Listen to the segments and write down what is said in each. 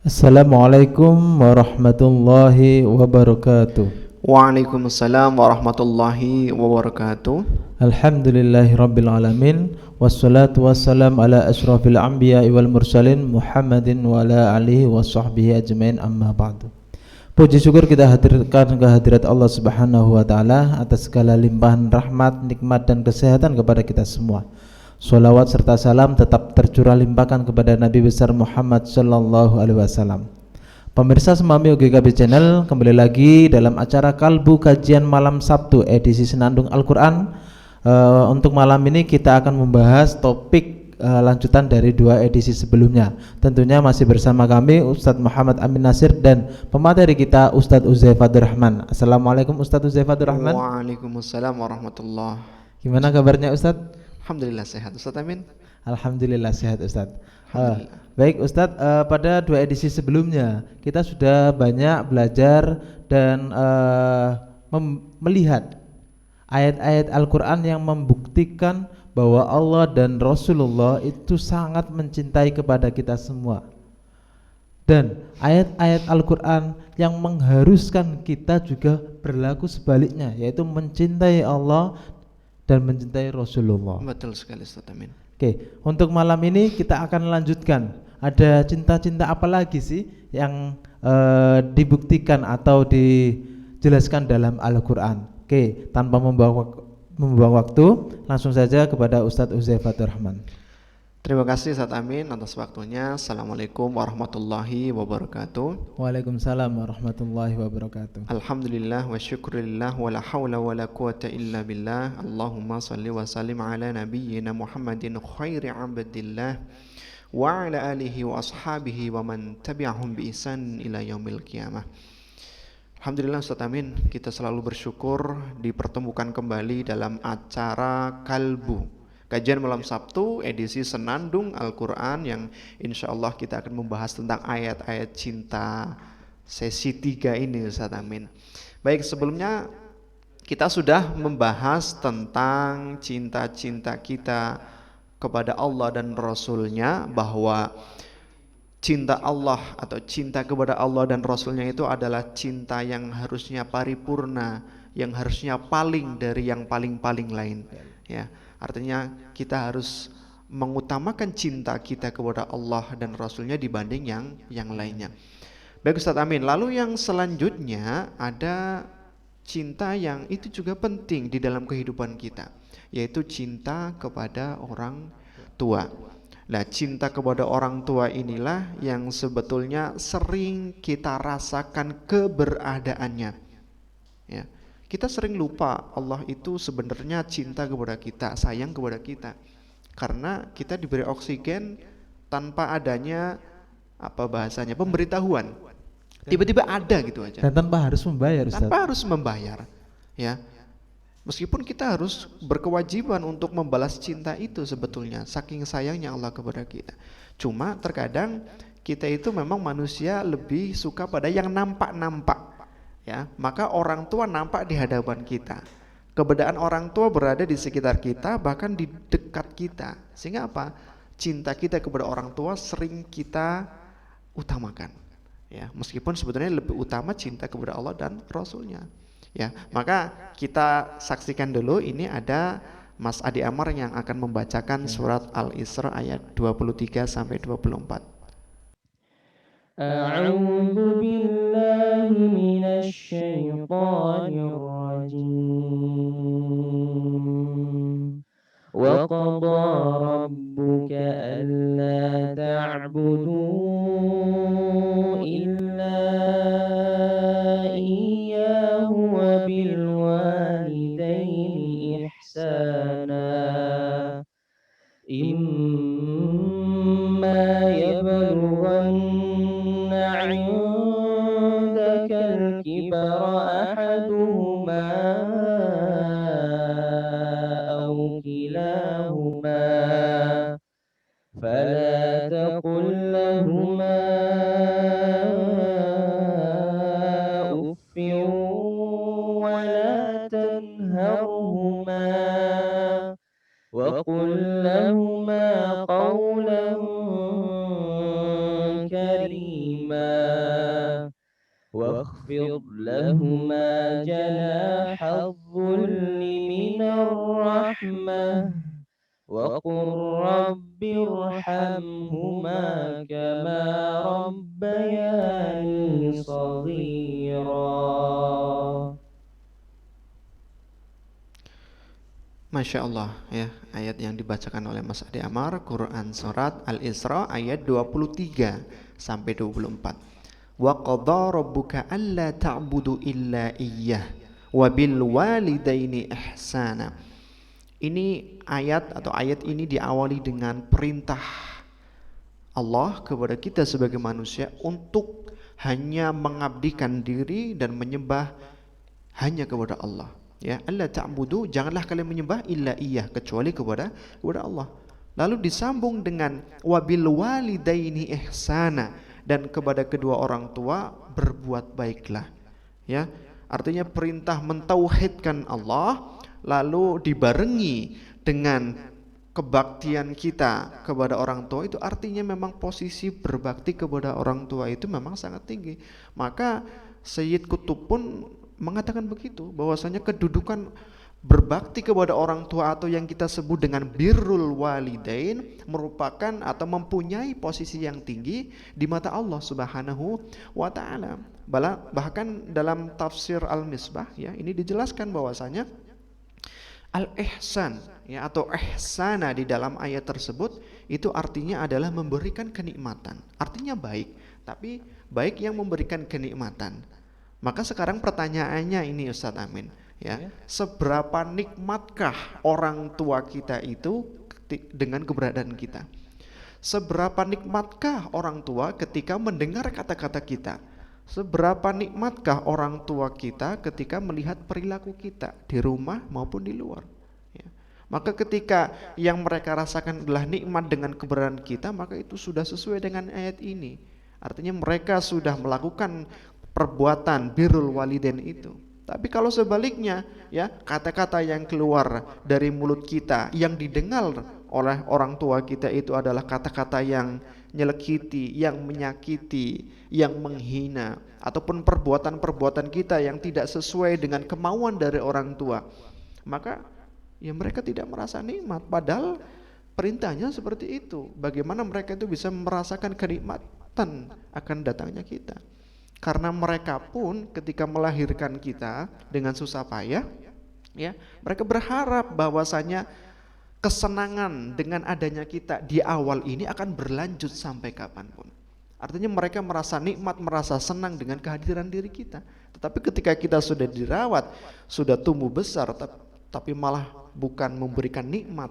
Assalamualaikum warahmatullahi wabarakatuh. Waalaikumsalam warahmatullahi wabarakatuh. Alhamdulillahi rabbil alamin. Wassalatu wassalam ala ashrafil anbiya wal mursalin Muhammadin wa ala alihi wa sahbihi ajmain, amma ba'du. Puji syukur kita hadirkan kehadirat Allah subhanahu wa ta'ala atas segala limpahan rahmat, nikmat dan kesehatan kepada kita semua. Salawat serta salam tetap tercurah limpahkan kepada Nabi besar Muhammad sallallahu alaihi wasallam. Pemirsa Semami UGKB Channel, kembali lagi dalam acara Kalbu Kajian Malam Sabtu edisi Senandung Al-Quran. Untuk malam ini kita akan membahas topik lanjutan dari dua edisi sebelumnya. Tentunya masih bersama kami Ustadz Muhammad Amin Nasir dan pemateri kita Ustadz Uzaifatur Rahman. Assalamualaikum Ustadz Uzaifatur Rahman. Waalaikumsalam warahmatullahi. Gimana kabarnya Ustadz? Alhamdulillah sehat Ustaz Amin. Alhamdulillah sehat Ustadz. Alhamdulillah. Baik Ustadz, pada dua edisi sebelumnya kita sudah banyak belajar dan melihat ayat-ayat Al-Quran yang membuktikan bahwa Allah dan Rasulullah itu sangat mencintai kepada kita semua. Dan ayat-ayat Al-Quran yang mengharuskan kita juga berlaku sebaliknya, yaitu mencintai Allah dan mencintai Rasulullah. Betul sekali Ustaz Amin. Oke, untuk malam ini kita akan lanjutkan. Ada cinta-cinta apa lagi sih yang dibuktikan atau dijelaskan dalam Al-Quran? Oke, tanpa membuang waktu, langsung saja kepada Ustadz Uzaifatur Rahman. Terima kasih Ustaz Amin atas waktunya. Assalamualaikum warahmatullahi wabarakatuh. Waalaikumsalam warahmatullahi wabarakatuh. Alhamdulillah wa syukurillah wa la hawla wa la quwata illa billah. Allahumma salli wa sallim ala nabiyyina Muhammadin khairi abdillah wa ala alihi wa ashabihi wa man tabi'ahum bi ihsan ila yaumil qiyamah. Alhamdulillah Ustaz Amin, kita selalu bersyukur dipertemukan kembali dalam acara Kalbu Kajian Malam Sabtu edisi Senandung Al-Quran, yang insya Allah kita akan membahas tentang ayat-ayat cinta sesi 3 ini Ustaz Amin. Baik, sebelumnya kita sudah membahas tentang cinta-cinta kita kepada Allah dan Rasulnya, bahwa cinta Allah atau cinta kepada Allah dan Rasulnya itu adalah cinta yang harusnya paripurna, yang harusnya paling dari yang paling-paling lain, ya. Artinya kita harus mengutamakan cinta kita kepada Allah dan Rasulnya dibanding yang lainnya. Baik Ustaz Amin, lalu yang selanjutnya ada cinta yang itu juga penting di dalam kehidupan kita, yaitu cinta kepada orang tua. Nah, cinta kepada orang tua inilah yang sebetulnya sering kita rasakan keberadaannya, ya. Kita sering lupa Allah itu sebenarnya cinta kepada kita, sayang kepada kita, karena kita diberi oksigen tanpa adanya pemberitahuan. Tiba-tiba ada gitu aja. Dan tanpa harus membayar, Ustaz. Tanpa harus membayar, ya. Meskipun kita harus berkewajiban untuk membalas cinta itu sebetulnya, saking sayangnya Allah kepada kita. Cuma terkadang kita itu memang manusia lebih suka pada yang nampak-nampak, ya. Maka orang tua nampak di hadapan kita, keberadaan orang tua berada di sekitar kita, bahkan di dekat kita, sehingga apa? Cinta kita kepada orang tua sering kita utamakan, ya. Meskipun sebetulnya lebih utama cinta kepada Allah dan Rasulnya, ya. Maka kita saksikan dulu, ini ada Mas Adi Amar yang akan membacakan surat Al-Isra ayat 23 sampai 24. A'udzu billahi minasy syaithanir rajim. Wa qadha rabbuka alla ta'budu illa iyyahu wa bil walidayni ihsana. Imma yablughanna 'indakal kibara ahaduhuma aw kilahuma واخفض لهما جناح الذل من الرحمة وقل رب ارحمهما كما ربياني صغيرا. Masya Allah ya, ayat yang dibacakan oleh Mas Adi Amar, Quran Surat Al-Isra ayat 23 sampai 24. Wa qadha rabbuka alla ta'budu illa iyyah wa bil walidaini ihsana. Ini ayat atau ayat ini diawali dengan perintah Allah kepada kita sebagai manusia untuk hanya mengabdikan diri dan menyembah hanya kepada Allah. Ya, alla ta'budu, janganlah kalian menyembah illa iyyah, kecuali kepada Allah. Lalu disambung dengan wabil walidaini ihsana, dan kepada kedua orang tua berbuat baiklah. Ya, artinya perintah mentauhidkan Allah lalu dibarengi dengan kebaktian kita kepada orang tua, itu artinya memang posisi berbakti kepada orang tua itu memang sangat tinggi. Maka Sayyid Qutb pun mengatakan begitu, bahwasanya kedudukan berbakti kepada orang tua atau yang kita sebut dengan birrul walidain merupakan atau mempunyai posisi yang tinggi di mata Allah Subhanahu wa taala. Bahkan dalam tafsir Al-Misbah ya, ini dijelaskan bahwasanya al-ihsan ya atau ihsana di dalam ayat tersebut itu artinya adalah memberikan kenikmatan. Artinya baik, tapi baik yang memberikan kenikmatan. Maka sekarang pertanyaannya ini Ustadz Amin ya, seberapa nikmatkah orang tua kita itu dengan keberadaan kita? Seberapa nikmatkah orang tua ketika mendengar kata-kata kita? Seberapa nikmatkah orang tua kita ketika melihat perilaku kita di rumah maupun di luar? Ya. Maka ketika yang mereka rasakan adalah nikmat dengan keberadaan kita, maka itu sudah sesuai dengan ayat ini. Artinya mereka sudah melakukan perbuatan birrul walidain itu. Tapi kalau sebaliknya ya, kata-kata yang keluar dari mulut kita yang didengar oleh orang tua kita itu adalah kata-kata yang nyelekiti, yang menyakiti, yang menghina, ataupun perbuatan-perbuatan kita yang tidak sesuai dengan kemauan dari orang tua, maka ya mereka tidak merasa nikmat, padahal perintahnya seperti itu. Bagaimana mereka itu bisa merasakan kenikmatan akan datangnya kita? Karena mereka pun ketika melahirkan kita dengan susah payah, ya, mereka berharap bahwasanya kesenangan dengan adanya kita di awal ini akan berlanjut sampai kapanpun. Artinya mereka merasa nikmat, merasa senang dengan kehadiran diri kita. Tetapi ketika kita sudah dirawat, sudah tumbuh besar, tapi malah bukan memberikan nikmat,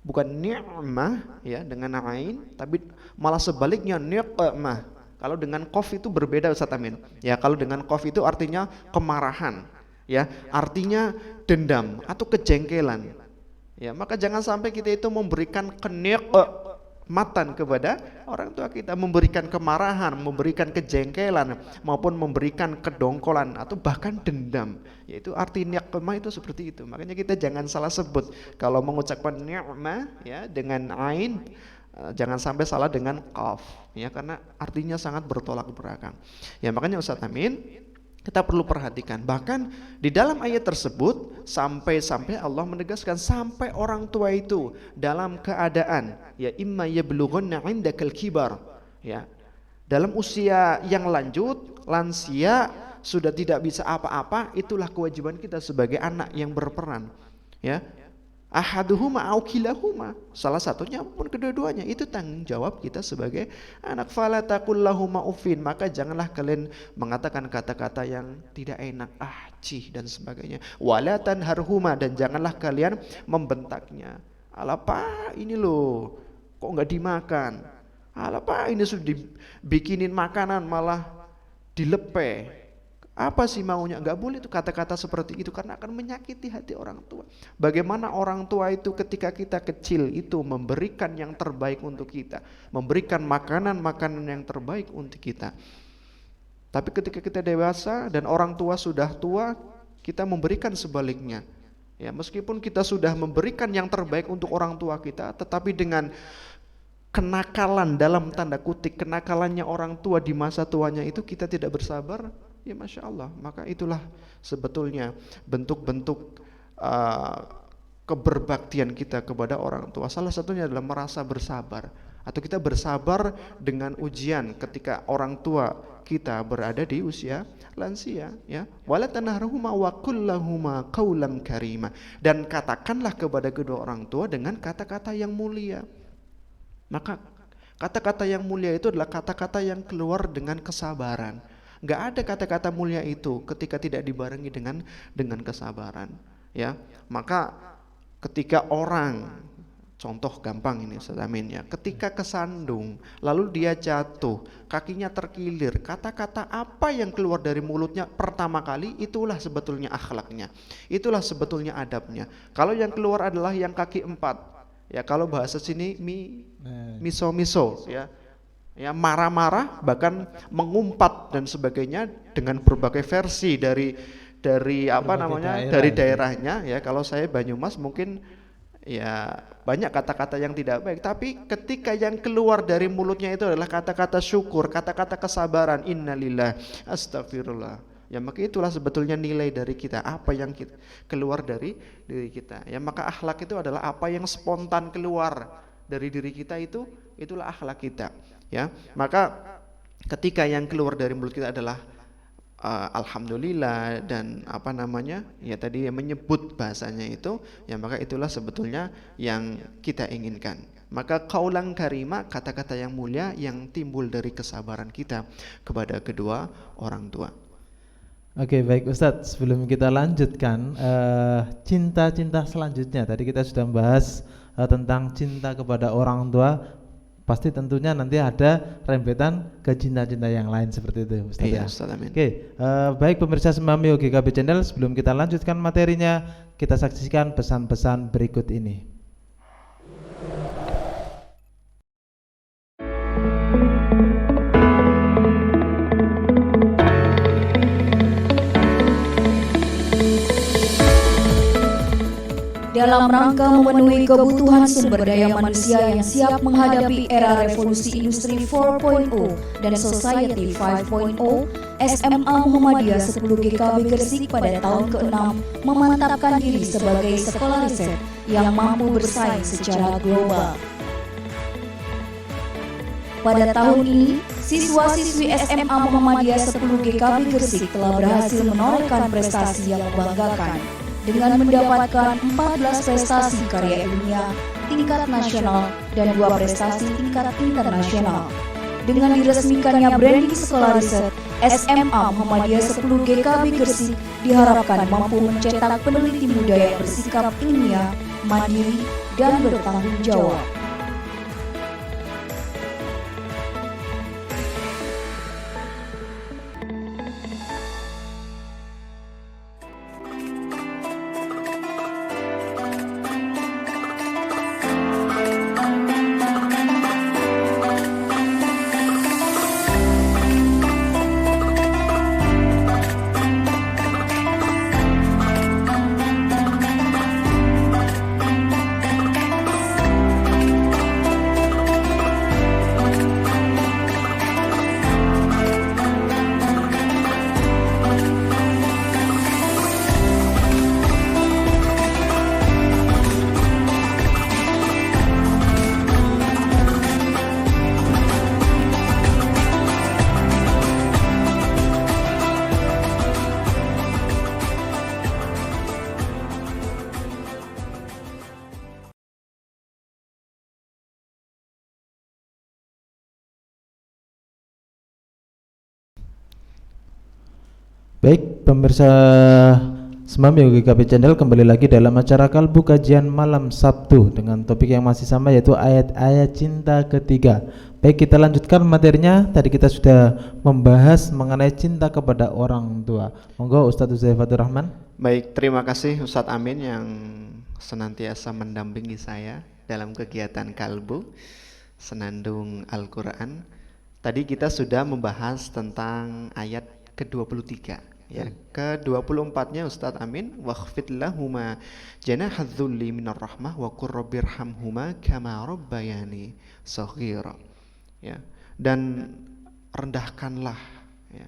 bukan ni'mah ya dengan ain, tapi malah sebaliknya niqmah. Kalau dengan qaf itu berbeda Ustaz Amin. Ya, kalau dengan qaf itu artinya kemarahan, ya, artinya dendam atau kejengkelan. Ya, maka jangan sampai kita itu memberikan kenikmatan kepada orang tua kita, memberikan kemarahan, memberikan kejengkelan maupun memberikan kedongkolan atau bahkan dendam. Yaitu arti niqmah itu seperti itu. Makanya kita jangan salah sebut kalau mengucapkan ni'mah ya dengan ain, jangan sampai salah dengan qaf ya, karena artinya sangat bertolak belakang. Ya, makanya Ustaz Amin kita perlu perhatikan, bahkan di dalam ayat tersebut sampai Allah menegaskan sampai orang tua itu dalam keadaan ya imma yablughanna 'indakal kibar ya, dalam usia yang lansia sudah tidak bisa apa-apa, itulah kewajiban kita sebagai anak yang berperan ya. Ahaduhuma au kilahuma, salah satunya pun kedua-duanya, itu tanggung jawab kita sebagai anak. Fala taqul lahuma uffin, maka janganlah kalian mengatakan kata-kata yang tidak enak, cih dan sebagainya. Wala tanharhuma, dan janganlah kalian membentaknya. Ala pak ini loh kok nggak dimakan, ala pak ini sudah dibikinin makanan malah dilepe. Apa sih maunya? Enggak boleh itu kata-kata seperti itu, karena akan menyakiti hati orang tua. Bagaimana orang tua itu ketika kita kecil itu memberikan yang terbaik untuk kita, memberikan makanan-makanan yang terbaik untuk kita. Tapi ketika kita dewasa dan orang tua sudah tua, kita memberikan sebaliknya. Ya, meskipun kita sudah memberikan yang terbaik untuk orang tua kita, tetapi dengan kenakalan, dalam tanda kutip kenakalannya orang tua di masa tuanya itu kita tidak bersabar, ya Masya Allah, maka itulah sebetulnya bentuk-bentuk keberbaktian kita kepada orang tua. Salah satunya adalah merasa bersabar, atau kita bersabar dengan ujian ketika orang tua kita berada di usia lansia, ya. Wala tanharhuma wa qul lahuma qaulan karima, dan katakanlah kepada kedua orang tua dengan kata-kata yang mulia. Maka kata-kata yang mulia itu adalah kata-kata yang keluar dengan kesabaran. Enggak ada kata-kata mulia itu ketika tidak dibarengi dengan kesabaran, ya. Maka ketika orang, contoh gampang ini Ustaz Amin, ya, ketika kesandung lalu dia jatuh, kakinya terkilir, kata-kata apa yang keluar dari mulutnya pertama kali, itulah sebetulnya akhlaknya, itulah sebetulnya adabnya. Kalau yang keluar adalah yang kaki empat, ya, kalau bahasa sini miso-miso, ya, marah-marah, bahkan mengumpat dan sebagainya dengan berbagai versi dari apa namanya, dari daerahnya, ya. Kalau saya Banyumas mungkin ya banyak kata-kata yang tidak baik, tapi ketika yang keluar dari mulutnya itu adalah kata-kata syukur, kata-kata kesabaran, innalillah, astagfirullah, ya, maka itulah sebetulnya nilai dari kita, apa yang kita keluar dari diri kita, ya. Maka akhlak itu adalah apa yang spontan keluar dari diri kita, itulah akhlak kita, ya. Maka ketika yang keluar dari mulut kita adalah alhamdulillah dan apa namanya, ya tadi menyebut bahasanya itu, ya, maka itulah sebetulnya yang kita inginkan. Maka qaulan karima, kata-kata yang mulia yang timbul dari kesabaran kita kepada kedua orang tua. Oke, baik Ustadz, sebelum kita lanjutkan cinta-cinta selanjutnya, tadi kita sudah membahas tentang cinta kepada orang tua. Pasti tentunya nanti ada rembetan ke cinta-cinta yang lain seperti itu, Ustaz. Iya, Ya. Ustaz, amin. Oke, baik pemirsa Semamio GKB Channel, sebelum kita lanjutkan materinya, kita saksikan pesan-pesan berikut ini. Dalam rangka memenuhi kebutuhan sumber daya manusia yang siap menghadapi era revolusi industri 4.0 dan society 5.0, SMA Muhammadiyah 10 GKB Gresik pada tahun ke-6 memantapkan diri sebagai sekolah riset yang mampu bersaing secara global. Pada tahun ini, siswa-siswi SMA Muhammadiyah 10 GKB Gresik telah berhasil menorehkan prestasi yang membanggakan dengan mendapatkan 14 prestasi karya ilmiah tingkat nasional dan 2 prestasi tingkat internasional. Dengan diresmikannya branding sekolah riset, SMA Muhammadiyah 10 GKB Gresik diharapkan mampu mencetak peneliti muda yang bersikap ilmiah, mandiri, dan bertanggung jawab. Baik pemirsa Semamio GKB Channel, kembali lagi dalam acara Kalbu Kajian Malam Sabtu dengan topik yang masih sama, yaitu ayat-ayat cinta ketiga. Baik, kita lanjutkan materinya. Tadi kita sudah membahas mengenai cinta kepada orang tua. Monggo Ustadz Uzaifatur Rahman. Baik, terima kasih Ustadz Amin yang senantiasa mendampingi saya dalam kegiatan Kalbu Senandung Al-Quran. Tadi kita sudah membahas tentang ayat ke-23, Ya, ke-24-nya Ustadz Amin, wakhfid lahuma janahadzulli minar rahmah wa qur rabbirhamhuma kama rabbayani shaghira. Ya, dan rendahkanlah ya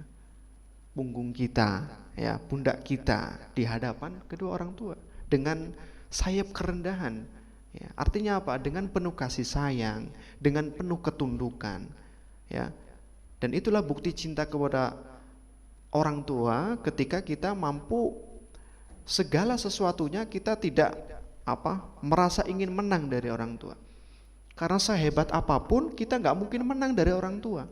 punggung kita, ya pundak kita di hadapan kedua orang tua dengan sayap kerendahan. Ya, artinya apa? Dengan penuh kasih sayang, dengan penuh ketundukan. Ya, dan itulah bukti cinta kepada orang tua ketika kita mampu segala sesuatunya kita tidak merasa ingin menang dari orang tua. Karena sehebat apapun kita nggak mungkin menang dari orang tua.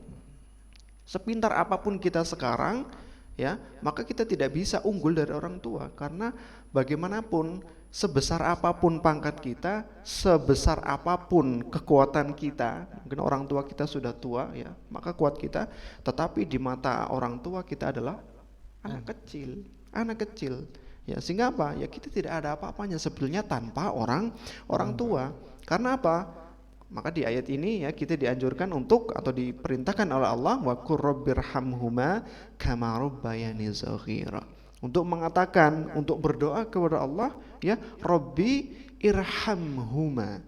Sepintar apapun kita sekarang, ya, maka kita tidak bisa unggul dari orang tua karena bagaimanapun sebesar apapun pangkat kita, sebesar apapun kekuatan kita, mungkin orang tua kita sudah tua ya, maka kuat kita, tetapi di mata orang tua kita adalah anak kecil. Ya, sehingga apa? Ya kita tidak ada apa-apanya sebetulnya tanpa orang tua. Karena apa? Maka di ayat ini ya kita dianjurkan untuk atau diperintahkan oleh Allah wa qur rabbirhamhuma kama rabbayani shaghira. Untuk mengatakan, untuk berdoa kepada Allah ya, Rabbi irhamhuma,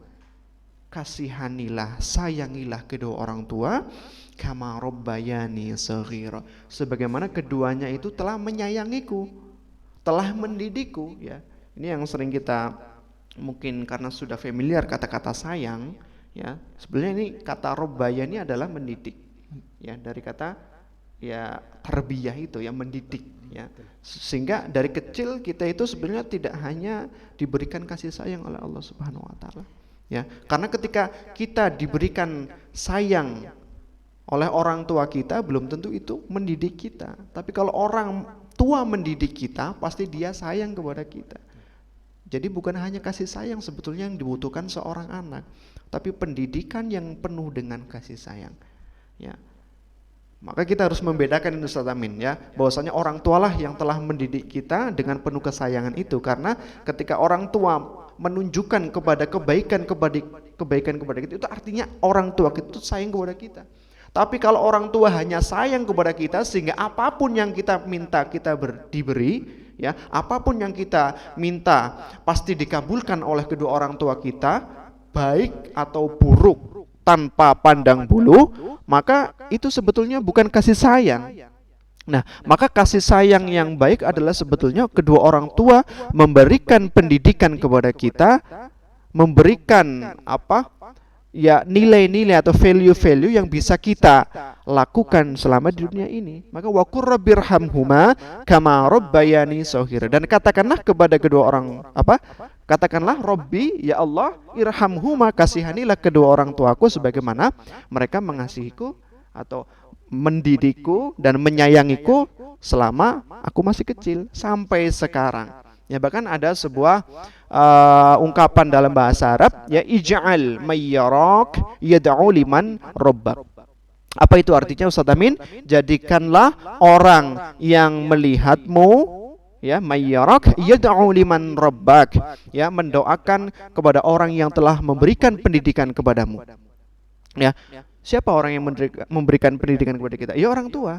kasihanilah, sayangilah kedua orang tua, kama rabbayani shaghira, sebagaimana keduanya itu telah menyayangiku, telah mendidikku ya. Ini yang sering kita mungkin karena sudah familiar kata-kata sayang ya. Sebenarnya ini kata rabbayani adalah mendidik ya, dari kata ya tarbiyah itu yang mendidik ya. Sehingga dari kecil kita itu sebenarnya tidak hanya diberikan kasih sayang oleh Allah Subhanahu wa taala ya. Karena ketika kita diberikan sayang oleh orang tua kita belum tentu itu mendidik kita. Tapi kalau orang tua mendidik kita pasti dia sayang kepada kita. Jadi bukan hanya kasih sayang sebetulnya yang dibutuhkan seorang anak, tapi pendidikan yang penuh dengan kasih sayang ya. Maka kita harus membedakan ini Ustaz Amin ya, bahwasanya orang tualah yang telah mendidik kita dengan penuh kesayangan itu. Karena ketika orang tua menunjukkan kepada kebaikan kepada kita, itu artinya orang tua kita itu sayang kepada kita. Tapi kalau orang tua hanya sayang kepada kita sehingga apapun yang kita minta kita diberi ya, apapun yang kita minta pasti dikabulkan oleh kedua orang tua kita, baik atau buruk tanpa pandang bulu, maka itu sebetulnya bukan kasih sayang. Nah, maka kasih sayang yang baik adalah sebetulnya kedua orang tua memberikan pendidikan kepada kita, memberikan ya nilai-nilai atau value-value yang bisa kita lakukan selama di dunia ini. Maka wa qur rabbirhamhuma kama rabbayani shaghira, dan katakanlah kepada kedua orang katakanlah Rabbi, ya Allah, irhamhuma, kasihanilah kedua orang tuaku sebagaimana mereka mengasihiku atau mendidikku dan menyayangiku selama aku masih kecil sampai sekarang. Ya, bahkan ada sebuah ungkapan dalam bahasa Arab ya, ij'al mayyarak yad'u liman rabbak. Apa itu artinya Ustaz Amin? Jadikanlah orang yang melihatmu ya, mayyarak yad'u liman rabbak, ya, mendoakan kepada orang yang telah memberikan pendidikan kepadamu. Ya, siapa orang yang memberikan pendidikan kepada kita? Ya orang tua.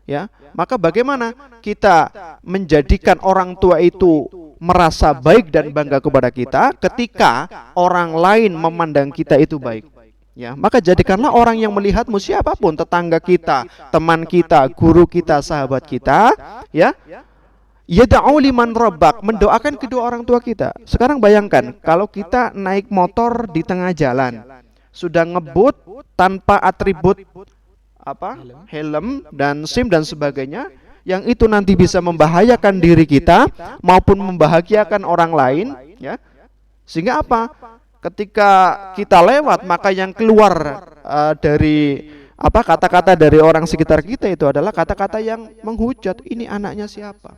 Ya, maka bagaimana kita menjadikan orang tua itu merasa baik dan bangga kepada kita ketika orang lain memandang kita itu baik? Ya, maka jadikanlah orang yang melihatmu, siapapun, tetangga kita, teman kita, guru kita, sahabat kita, ya, yad'u liman rabbak, mendoakan kedua orang tua kita. Sekarang bayangkan kalau kita naik motor di tengah jalan, sudah ngebut tanpa atribut helm dan SIM dan sebagainya, yang itu nanti bisa membahayakan diri kita maupun membahagiakan orang lain ya. Sehingga apa? Ketika kita lewat, maka yang keluar dari kata-kata dari orang sekitar kita itu adalah kata-kata yang menghujat. Ini anaknya siapa?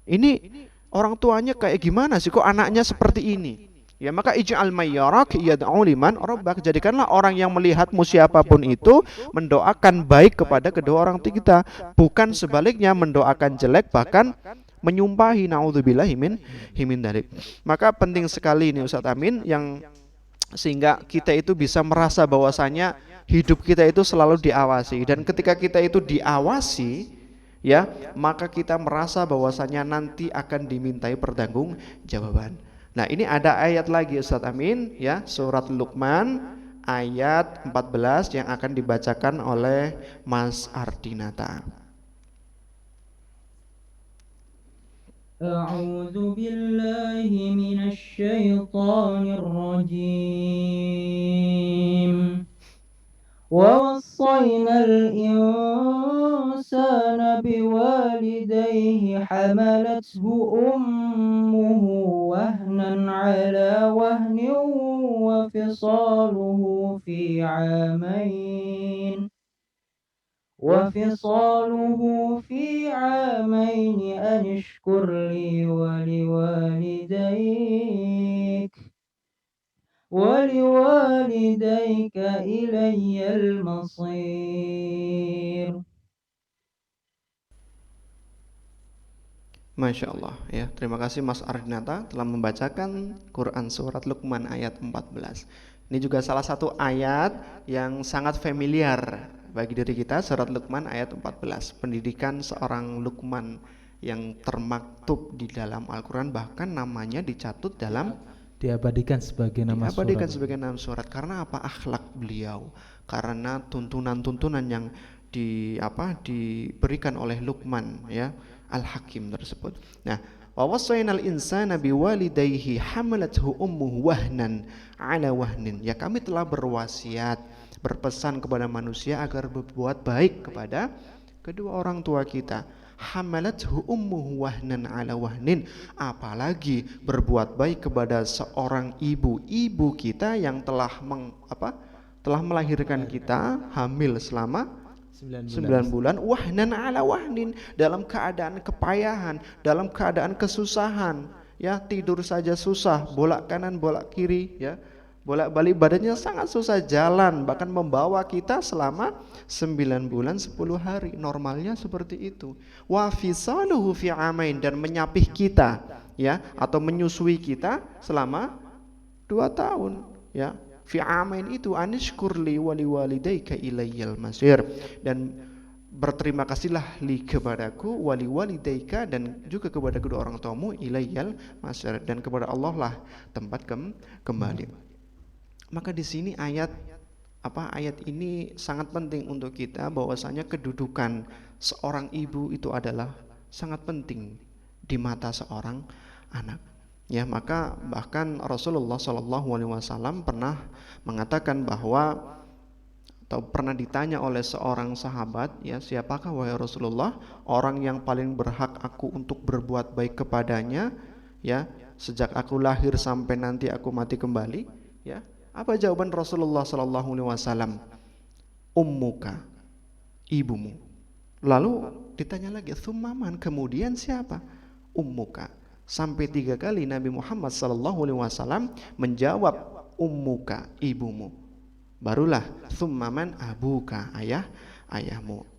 Ini orang tuanya kayak gimana sih kok anaknya seperti ini? Ya, maka ij'al mayyarak yad'u liman rabbak, jadikanlah orang yang melihatmu siapapun itu mendoakan baik kepada kedua orang tua kita, bukan sebaliknya mendoakan jelek bahkan menyumpahi, naudzubillahi min dzalik. Maka penting sekali ini Ustaz Amin, yang sehingga kita itu bisa merasa bahwasanya hidup kita itu selalu diawasi, dan ketika kita itu diawasi ya, maka kita merasa bahwasanya nanti akan dimintai pertanggungjawaban. Nah, ini ada ayat lagi Ustadz Amin, ya, surat Luqman ayat 14 yang akan dibacakan oleh Mas Ardinata. أعوذ بالله من الشيطان الرجيم ووصينا الإنسان بوالديه حملته أمه وهنا على وهن وفصاله في عامين أن اشكر لي ولوالديك إلي المصير. Masya Allah, ya. Terima kasih Mas Ardinata telah membacakan Quran surat Luqman ayat 14. Ini juga salah satu ayat yang sangat familiar bagi diri kita, surat Luqman ayat 14. Pendidikan seorang Luqman yang termaktub di dalam Al-Quran, bahkan namanya dicatut dalam diabadikan sebagai nama surat. Karena apa? Akhlak beliau, karena tuntunan-tuntunan yang diberikan oleh Luqman, ya, Al-Hakim tersebut. Nah, wa wassaynal insana biwalidayhi hamalathu ummuhu wahnan ala wahnin. Ya, kami telah berwasiat, berpesan kepada manusia agar berbuat baik kepada kedua orang tua kita. Hamalathu ummuhu wahnan ala wahnin. Apalagi berbuat baik kepada seorang ibu kita yang telah melahirkan kita, hamil selama 9 bulan, wahnan ala wahnin, dalam keadaan kepayahan, dalam keadaan kesusahan, ya, tidur saja susah, bolak kanan bolak kiri, ya, bolak balik badannya sangat susah, jalan bahkan membawa kita selama 9 bulan 10 hari, normalnya seperti itu. Wa fisaluhu fi amain, dan menyapih kita, ya, atau menyusui kita selama 2 tahun, ya. Fi amain itu anishkurli wali walidayka ilayyal masir, dan berterima kasihlah li kepadaku, wali walidayka, dan juga kepada kedua orang tuamu, ilayyal masir, dan kepada Allah lah tempat kembali. Maka di sini ayat ini sangat penting untuk kita, bahwasanya kedudukan seorang ibu itu adalah sangat penting di mata seorang anak. Ya, maka bahkan Rasulullah SAW pernah mengatakan bahwa, atau pernah ditanya oleh seorang sahabat, ya, siapakah wahai Rasulullah orang yang paling berhak aku untuk berbuat baik kepadanya, ya, sejak aku lahir sampai nanti aku mati kembali, ya. Apa jawaban Rasulullah SAW? Ummuka, ibumu. Lalu ditanya lagi, tsummaman, kemudian siapa? Ummuka. Sampai 3 kali Nabi Muhammad SAW menjawab ummuka, ibumu. Barulah tsummaman abuka, ayahmu.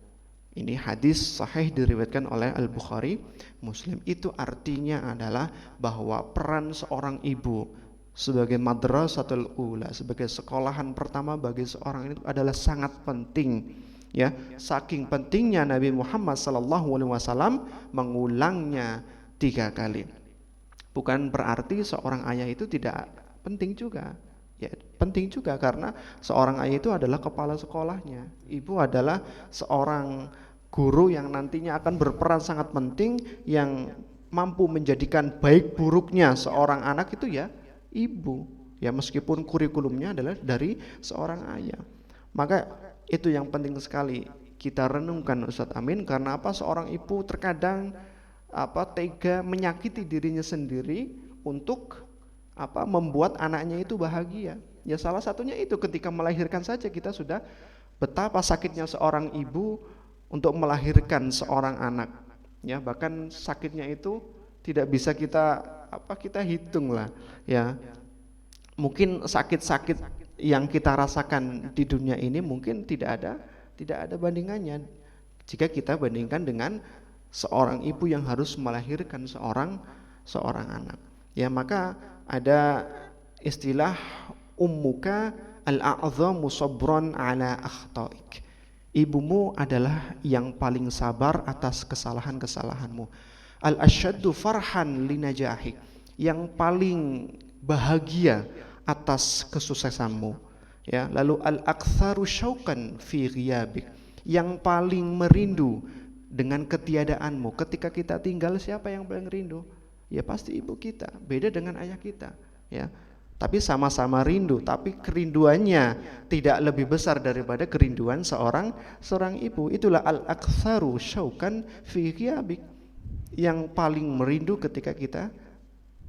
Ini hadis sahih diriwayatkan oleh Al-Bukhari, Muslim. Itu artinya adalah bahwa peran seorang ibu sebagai madrasatul ula, sebagai sekolahan pertama bagi seorang itu adalah sangat penting. Ya, saking pentingnya Nabi Muhammad SAW mengulangnya 3 kali. Bukan berarti seorang ayah itu tidak penting juga. Ya, penting juga, karena seorang ayah itu adalah kepala sekolahnya. Ibu adalah seorang guru yang nantinya akan berperan sangat penting, yang mampu menjadikan baik buruknya seorang anak itu, ya, ibu. Ya, meskipun kurikulumnya adalah dari seorang ayah. Maka itu yang penting sekali kita renungkan, Ustadz Amin. Karena apa? Seorang ibu terkadang tega menyakiti dirinya sendiri untuk membuat anaknya itu bahagia. Ya, salah satunya itu ketika melahirkan saja kita sudah betapa sakitnya seorang ibu untuk melahirkan seorang anak. Ya, bahkan sakitnya itu tidak bisa kita hitung lah, ya. Mungkin sakit-sakit yang kita rasakan di dunia ini mungkin tidak ada bandingannya jika kita bandingkan dengan seorang ibu yang harus melahirkan seorang anak. Ya, maka ada istilah ummuka al-a'zamu sabran ala akhtaik. Ibumu adalah yang paling sabar atas kesalahan-kesalahanmu. Al-asyaddu farhan linajahik, yang paling bahagia atas kesuksesanmu. Ya, lalu al-aktsaru syauqan fi ghiyabik, yang paling merindu dengan ketiadaanmu. Ketika kita tinggal, siapa yang paling rindu? Ya pasti ibu kita. Beda dengan ayah kita, ya. Tapi sama-sama rindu, tapi kerinduannya tidak lebih besar daripada kerinduan seorang ibu. Itulah al-aktsaru syauqan fi ghiyabik, yang paling merindu ketika kita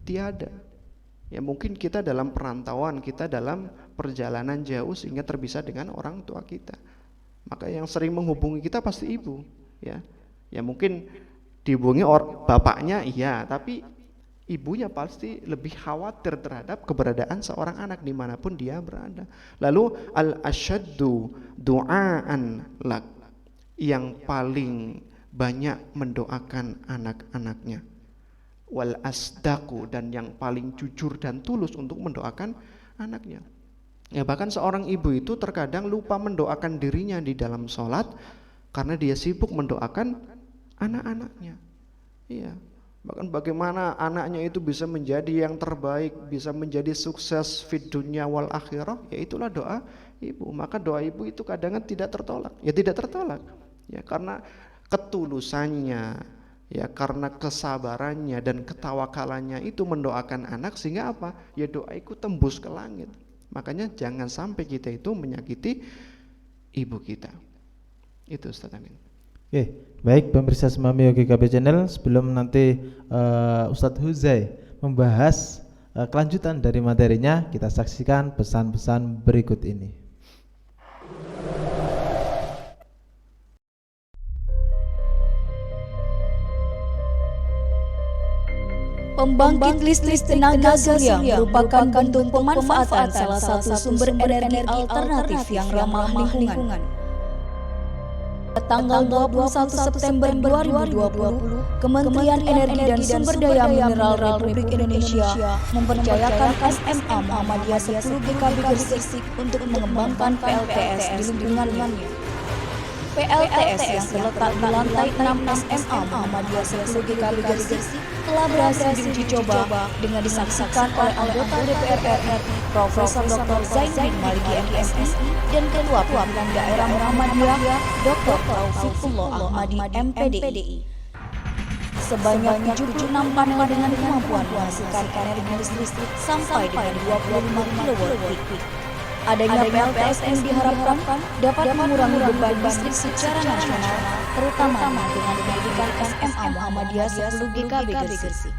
tiada. Ya mungkin kita dalam perantauan, kita dalam perjalanan jauh sehingga terpisah dengan orang tua kita. Maka yang sering menghubungi kita pasti ibu, ya. Ya mungkin dihubungi bapaknya iya, tapi ibunya pasti lebih khawatir terhadap keberadaan seorang anak dimanapun dia berada. Lalu al-asyaddu du'aan lak, yang paling banyak mendoakan anak-anaknya. Wal asdaku, dan yang paling jujur dan tulus untuk mendoakan anaknya. Ya bahkan seorang ibu itu terkadang lupa mendoakan dirinya di dalam sholat karena dia sibuk mendoakan anak-anaknya. Iya. Bahkan bagaimana anaknya itu bisa menjadi yang terbaik, bisa menjadi sukses fid dunya wal akhirah, ya itulah doa ibu. Maka doa ibu itu kadang tidak tertolak. Ya tidak tertolak. Ya karena ketulusannya, ya karena kesabarannya dan ketawakalannya itu mendoakan anak, sehingga apa? Ya doa itu tembus ke langit. Makanya jangan sampai kita itu menyakiti ibu kita. Itu Ustaz Amin. Oke, baik pemirsa Semami GKB Channel, sebelum nanti Ustadz Huzai membahas kelanjutan dari materinya, kita saksikan pesan-pesan berikut ini. Pembangkit listrik tenaga surya merupakan bentuk pemanfaatan salah satu sumber energi alternatif yang ramah lingkungan. Tanggal 21 September 2020, Kementerian Energi dan Sumber Daya Mineral Republik Indonesia mempercayakan SMA Muhammadiyah 10 GKB Gresik untuk mengembangkan PLTS di lingkungannya. PLTS yang terletak di lantai 6 SMA Muhammadiyah 10 GKB Gresik telah berhasil diuji coba dengan disaksikan oleh anggota DPR RI Profesor Dr. Zainuddin Maliki MSI dan Ketua Pimpinan Daerah Muhammadiyah Dr. Taufikullah Ahmadi MPDI. Sebanyak 76 panel dengan kemampuan menghasilkan energi listrik sampai dengan 25 kW. Adanya PLTS ini diharapkan dapat mengurangi beban listrik secara nasional, terutama dengan pendidikan SMA Muhammadiyah 10 GKB Gresik.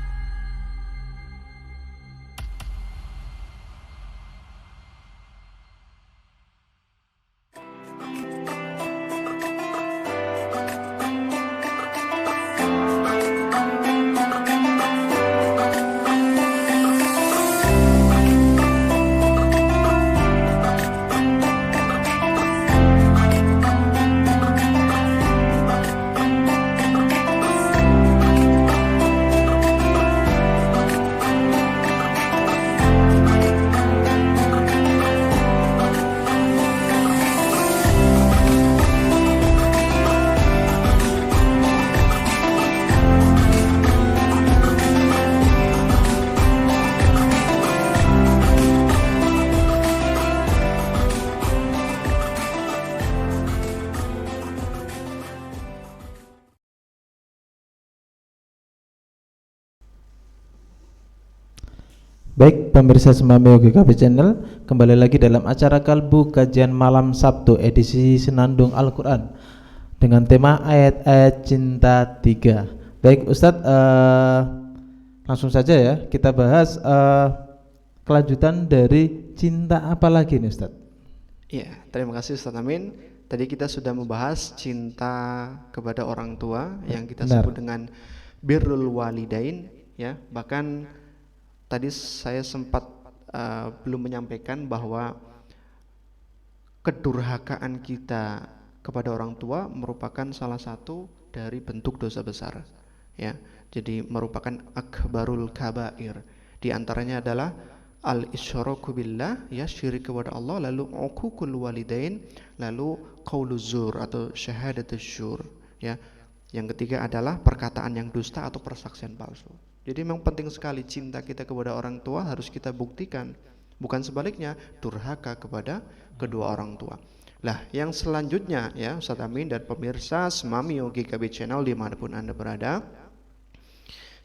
Baik pemirsa Semami GKB Channel, kembali lagi dalam acara Kalbu Kajian Malam Sabtu edisi Senandung Al-Quran dengan tema ayat-ayat cinta 3. Baik Ustadz, langsung saja ya kita bahas kelanjutan dari cinta apa lagi nih Ustadz? Iya, terima kasih Ustadz Amin. Tadi kita sudah membahas cinta kepada orang tua yang kita sebut dengan birrul walidain, ya. Bahkan tadi saya sempat belum menyampaikan bahwa kedurhakaan kita kepada orang tua merupakan salah satu dari bentuk dosa besar, ya. Jadi merupakan akbarul kabair. Di antaranya adalah al-isyraku billah, ya syirik kepada Allah, lalu uququl walidain, lalu qauluz zur atau syahadatuz zur, ya. Yang ketiga adalah perkataan yang dusta atau persaksian palsu. Jadi memang penting sekali cinta kita kepada orang tua harus kita buktikan, bukan sebaliknya durhaka kepada kedua orang tua. Lah, yang selanjutnya ya Ustaz Amin dan pemirsa Semamio GKB Channel dimanapun Anda berada,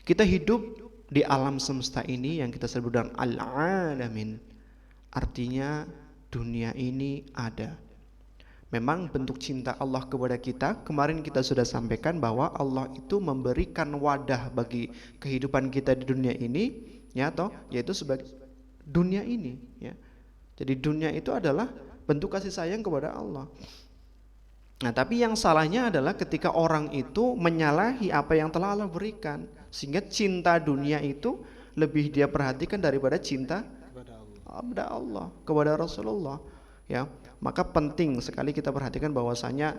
kita hidup di alam semesta ini yang kita sebut dengan al-alamin. Artinya dunia ini ada. Memang bentuk cinta Allah kepada kita, kemarin kita sudah sampaikan bahwa Allah itu memberikan wadah bagi kehidupan kita di dunia ini, ya toh, yaitu sebagai dunia ini, ya. Jadi dunia itu adalah bentuk kasih sayang kepada Allah. Nah, tapi yang salahnya adalah ketika orang itu menyalahi apa yang telah Allah berikan, sehingga cinta dunia itu lebih dia perhatikan daripada cinta kepada Allah, kepada Rasulullah, ya. Maka penting sekali kita perhatikan bahwasanya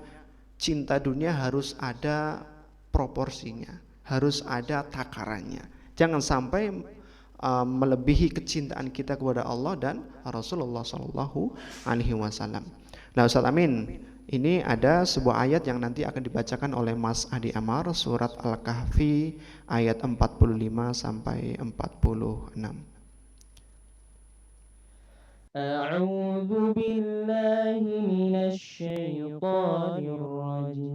cinta dunia harus ada proporsinya, harus ada takarannya. Jangan sampai melebihi kecintaan kita kepada Allah dan Rasulullah Sallallahu Alaihi Wasallam. Nah, Ustaz Amin, ini ada sebuah ayat yang nanti akan dibacakan oleh Mas Adi Amar, surat Al-Kahfi ayat 45 sampai 46. A'udzu billahi minasy syaithanir rajim.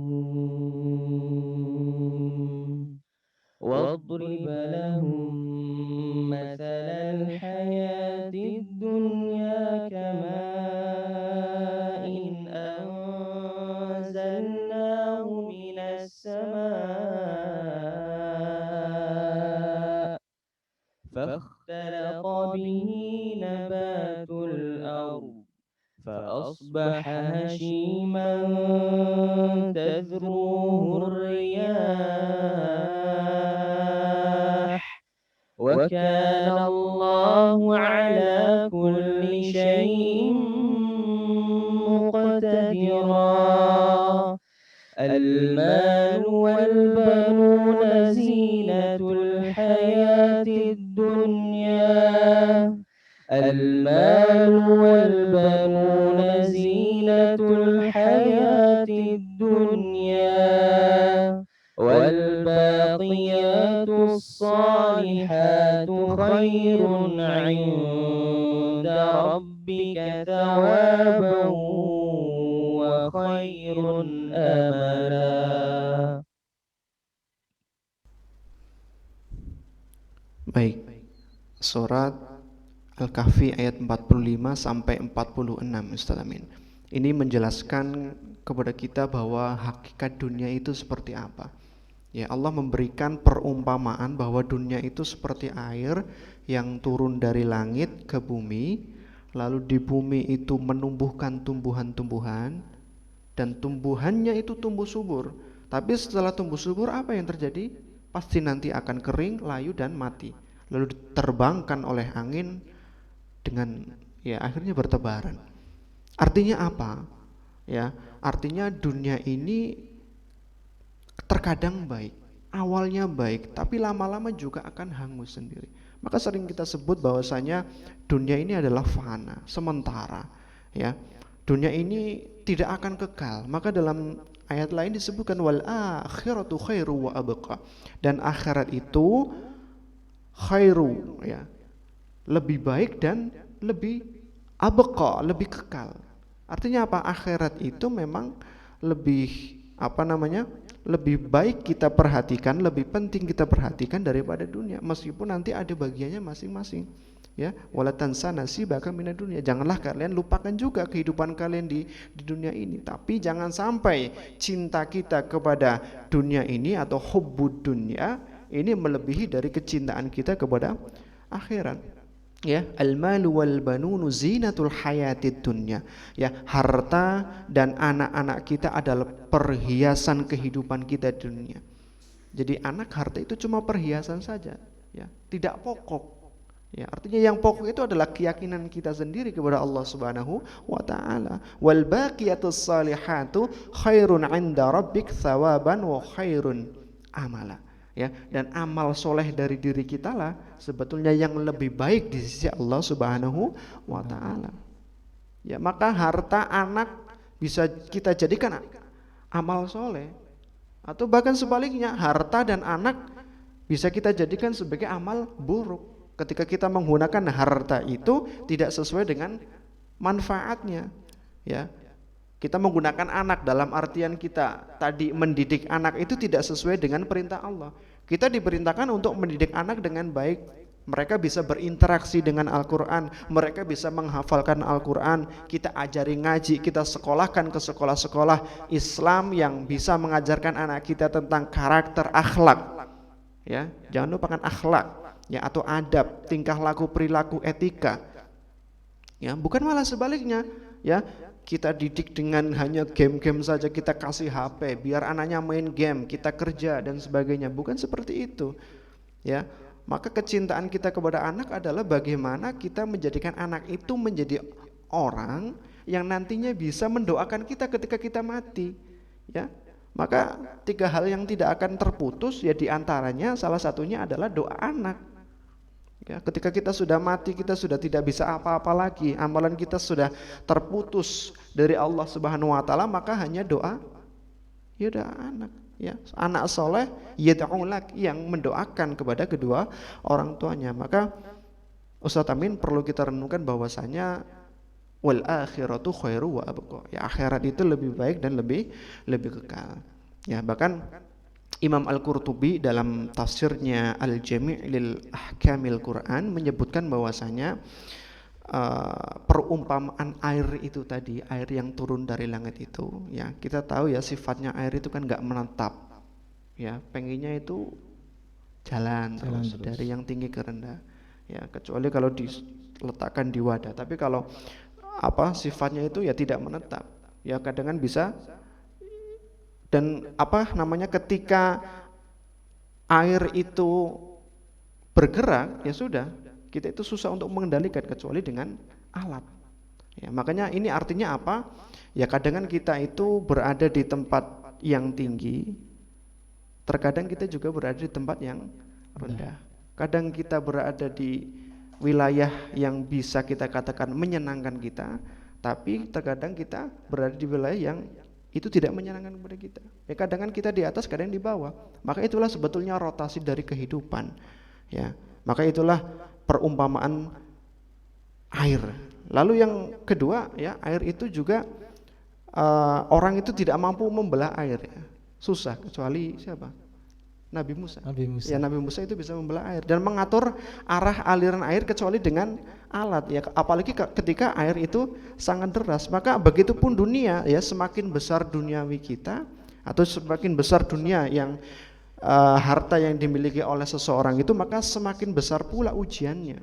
Wadrib lahum mathalal hayatid dunya kama'in anzalnahu minas sama' fakhtalata bihi nabatul ardh فأصبح هشيما تذروه الرياح وكان الله على كل شيء مقتدرا المال والبنون زينة الحياة الدنيا المال والبنون زينة الحياة الدنيا والباقيات الصالحات خير عند ربك ثوابا وخير أملا. Baik, surat Al-Kahfi ayat 45 sampai 46, Ustaz Amin. Ini menjelaskan kepada kita bahwa hakikat dunia itu seperti apa. Ya, Allah memberikan perumpamaan bahwa dunia itu seperti air yang turun dari langit ke bumi, lalu di bumi itu menumbuhkan tumbuhan-tumbuhan dan tumbuhannya itu tumbuh subur. Tapi setelah tumbuh subur apa yang terjadi? Pasti nanti akan kering, layu dan mati. Lalu diterbangkan oleh angin dengan ya akhirnya bertebaran. Artinya apa? Ya, artinya dunia ini terkadang baik, awalnya baik, tapi lama-lama juga akan hangus sendiri. Maka sering kita sebut bahwasanya dunia ini adalah fana, sementara. Ya, dunia ini tidak akan kekal. Maka dalam ayat lain disebutkan wal akhiratu khairu wa abqa, dan akhirat itu khairu, ya, lebih baik dan lebih abqa, lebih kekal. Artinya apa? Akhirat itu memang lebih lebih baik kita perhatikan, lebih penting kita perhatikan daripada dunia, meskipun nanti ada bagiannya masing-masing. Ya, wala tansa nasibaka minad dunya. Janganlah kalian lupakan juga kehidupan kalian di dunia ini, tapi jangan sampai cinta kita kepada dunia ini atau hubbud dunya ini melebihi dari kecintaan kita kepada akhirat. Ya, al-malu wal banunu zinatul hayatid dunya. Ya, harta dan anak-anak kita adalah perhiasan kehidupan kita di dunia. Jadi anak, harta itu cuma perhiasan saja, ya, tidak pokok. Ya, artinya yang pokok itu adalah keyakinan kita sendiri kepada Allah Subhanahu wa taala. Wal baqiyatus salihatu khairun 'inda rabbik thawaban wa khairun amala. ya, dan amal soleh dari diri kita lah sebetulnya yang lebih baik di sisi Allah Subhanahu wa Ta'ala. Ya, maka harta anak bisa kita jadikan amal soleh, atau bahkan sebaliknya harta dan anak bisa kita jadikan sebagai amal buruk ketika kita menggunakan harta itu tidak sesuai dengan manfaatnya. Ya, kita menggunakan anak dalam artian kita tadi mendidik anak itu tidak sesuai dengan perintah Allah. Kita diperintahkan untuk mendidik anak dengan baik. Mereka bisa berinteraksi dengan Al-Quran, mereka bisa menghafalkan Al-Quran, kita ajari ngaji, kita sekolahkan ke sekolah-sekolah Islam yang bisa mengajarkan anak kita tentang karakter, akhlak. Ya, jangan lupakan akhlak, ya, atau adab, tingkah laku, perilaku, etika. Ya, bukan malah sebaliknya, ya. Kita didik dengan hanya game-game saja, kita kasih HP biar anaknya main game, kita kerja dan sebagainya. Bukan seperti itu, ya. Maka kecintaan kita kepada anak adalah bagaimana kita menjadikan anak itu menjadi orang yang nantinya bisa mendoakan kita ketika kita mati, ya. Maka 3 hal yang tidak akan terputus, ya, diantaranya salah satunya adalah doa anak. Ya, ketika kita sudah mati, kita sudah tidak bisa apa-apa lagi, amalan kita sudah terputus dari Allah Subhanahu wa Ta'ala, maka hanya doa, ya, doa anak, ya, anak soleh yad'ulak, yang mendoakan kepada kedua orang tuanya. Maka Ustaz Amin perlu kita renungkan bahwasanya wal akhiratu khairu wa abqa, ya, akhirat itu lebih baik dan lebih kekal. Ya, bahkan Imam Al-Qurtubi dalam tafsirnya Al-Jami' lil Ahkamil Quran menyebutkan bahwasanya perumpamaan air itu tadi, air yang turun dari langit itu, ya, kita tahu ya sifatnya air itu kan enggak menetap, ya, pengennya itu jalan terus dari yang tinggi ke rendah, ya, kecuali kalau diletakkan di wadah. Tapi kalau sifatnya itu ya tidak menetap, ya, kadang bisa. Dan ketika air itu bergerak, ya sudah, kita itu susah untuk mengendalikan kecuali dengan alat. Ya, makanya ini artinya apa? Ya, kadang kita itu berada di tempat yang tinggi, terkadang kita juga berada di tempat yang rendah. Kadang kita berada di wilayah yang bisa kita katakan menyenangkan kita, tapi terkadang kita berada di wilayah yang itu tidak menyenangkan kepada kita. Ya, kadang kita di atas, kadang di bawah. Maka itulah sebetulnya rotasi dari kehidupan. Ya, maka itulah perumpamaan air. Lalu yang kedua, ya, air itu juga orang itu tidak mampu membelah air. Ya. Susah, kecuali siapa? Nabi Musa. Ya, Nabi Musa itu bisa membelah air dan mengatur arah aliran air kecuali dengan alat, ya, apalagi ketika air itu sangat deras. Maka begitupun dunia, ya, semakin besar duniawi kita atau semakin besar dunia yang harta yang dimiliki oleh seseorang itu, maka semakin besar pula ujiannya.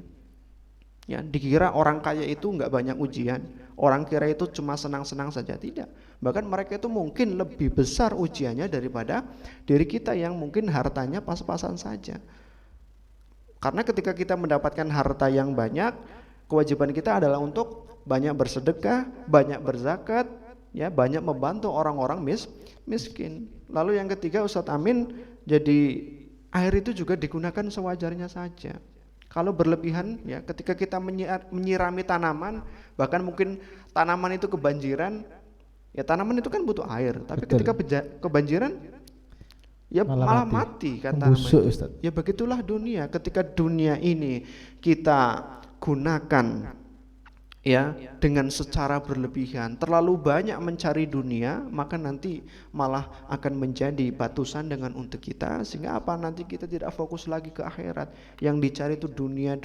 Ya, dikira orang kaya itu enggak banyak ujian, orang kira itu cuma senang-senang saja, tidak. Bahkan mereka itu mungkin lebih besar ujiannya daripada diri kita yang mungkin hartanya pas-pasan saja. Karena ketika kita mendapatkan harta yang banyak, kewajiban kita adalah untuk banyak bersedekah, banyak berzakat, ya, banyak membantu orang-orang miskin. Lalu yang ketiga, Ustadz Amin, jadi air itu juga digunakan sewajarnya saja. Kalau berlebihan, ya, ketika kita menyirami tanaman, bahkan mungkin tanaman itu kebanjiran, ya, tanaman itu kan butuh air, tapi betul, ketika kebanjiran, ya, malah mati kan tanaman. Ya, begitulah dunia. Ketika dunia ini kita gunakan, ya, dengan secara berlebihan, terlalu banyak mencari dunia, maka nanti malah akan menjadi batu sandangan untuk kita, sehingga nanti kita tidak fokus lagi ke akhirat. Yang dicari itu dunia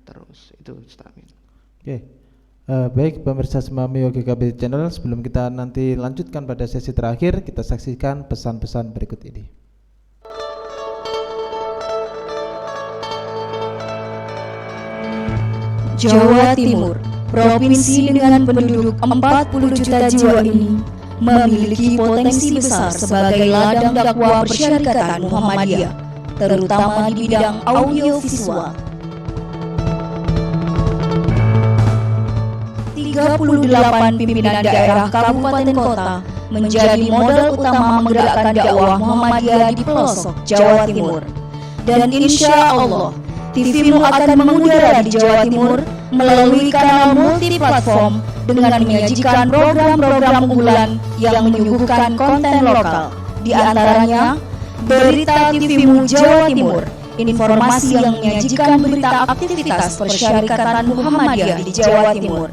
terus. Itu Ustaz Amin. Oke. Baik pemirsa Semami OGKB Channel, sebelum kita nanti lanjutkan pada sesi terakhir, kita saksikan pesan-pesan berikut ini. Jawa Timur, provinsi dengan penduduk 40 juta jiwa ini, memiliki potensi besar sebagai ladang dakwah persyarikatan Muhammadiyah, terutama di bidang audiovisual. 38 pimpinan daerah kabupaten kota menjadi modal utama menggerakkan dakwah Muhammadiyah di pelosok Jawa Timur. Dan insya Allah, TV-mu akan mengudara di Jawa Timur melalui kanal multiplatform dengan menyajikan program-program unggulan yang menyuguhkan konten lokal, di antaranya Berita TV-mu Jawa Timur, informasi yang menyajikan berita aktivitas Persyarikatan Muhammadiyah di Jawa Timur.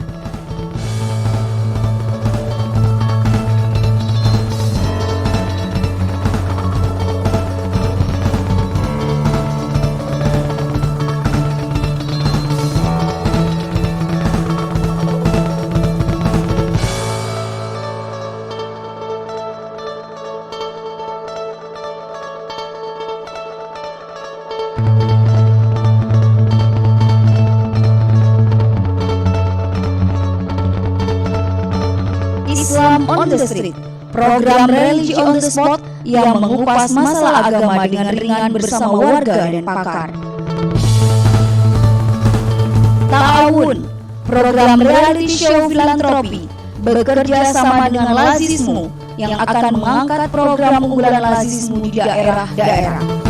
Islam on the Street, program religi on the spot yang mengupas masalah agama dengan ringan bersama warga dan pakar. Ta'awun, program reality show filantropi, bekerja sama dengan Lazismu yang akan mengangkat program unggulan Lazismu di daerah-daerah.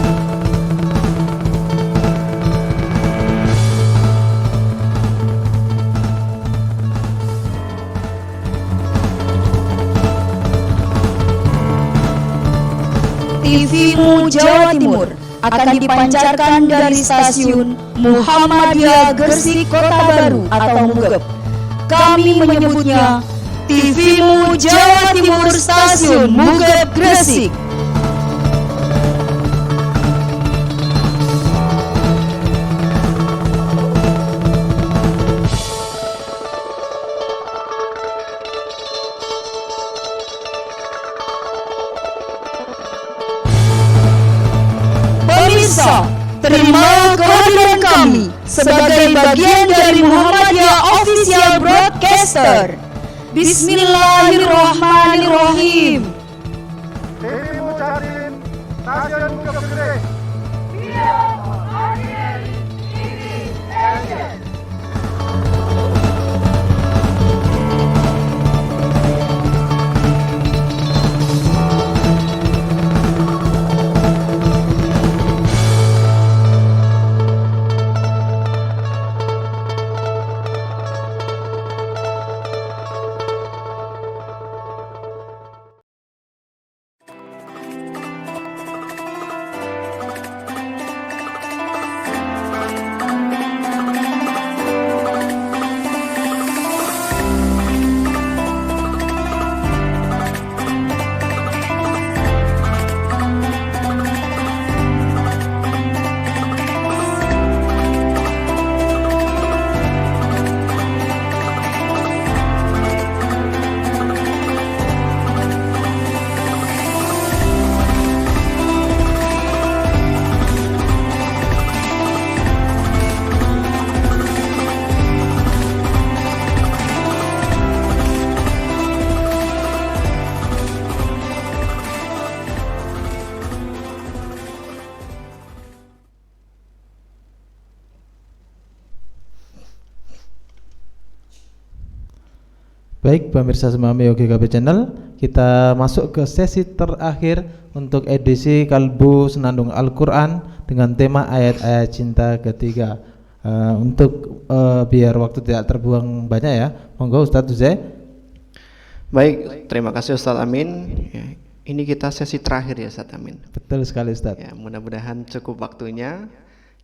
TV-mu Jawa Timur akan dipancarkan dari stasiun Muhammadiyah Gresik Kota Baru atau Mugep. Kami menyebutnya TV-mu Jawa Timur Stasiun Mugep Gresik. Pemirsa, terima kehadiran kami sebagai bagian dari Muhammadiyah Official Broadcaster. Bismillahirrahmanirrahim. TV-mu Jatim, Stasiun Mugep Gresik. Baik, pemirsa Semami OGKB Channel, kita masuk ke sesi terakhir untuk edisi Kalbu Senandung Al-Quran dengan tema ayat-ayat cinta ketiga. Untuk biar waktu tidak terbuang banyak ya, monggo Ustadz Uzay. Baik, terima kasih Ustadz Amin. Ya, ini kita sesi terakhir ya Ustadz Amin. Betul sekali Ustadz. Ya, mudah-mudahan cukup waktunya.